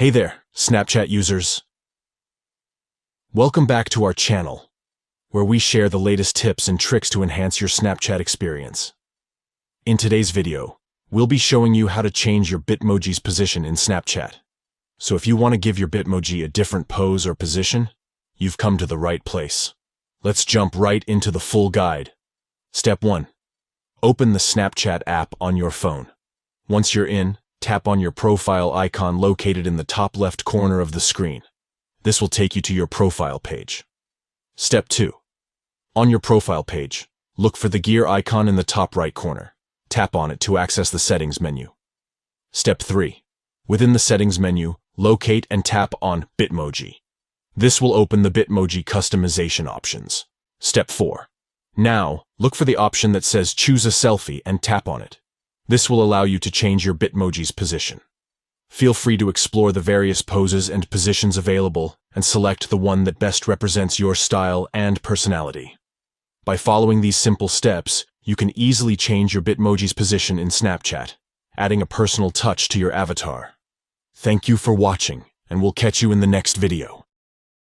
Hey there, Snapchat users. Welcome back to our channel, where we share the latest tips and tricks to enhance your Snapchat experience. In today's video, we'll be showing you how to change your Bitmoji's position in Snapchat. So if you want to give your Bitmoji a different pose or position, you've come to the right place. Let's jump right into the full guide. Step 1. Open the Snapchat app on your phone. Once you're in, tap on your profile icon located in the top left corner of the screen. This will take you to your profile page. Step 2. On your profile page, look for the gear icon in the top right corner. Tap on it to access the settings menu. Step 3. Within the settings menu, locate and tap on Bitmoji. This will open the Bitmoji customization options. Step 4. Now, look for the option that says Choose a Selfie and tap on it. This will allow you to change your Bitmoji's position. Feel free to explore the various poses and positions available and select the one that best represents your style and personality. By following these simple steps, you can easily change your Bitmoji's position in Snapchat, adding a personal touch to your avatar. Thank you for watching, and we'll catch you in the next video.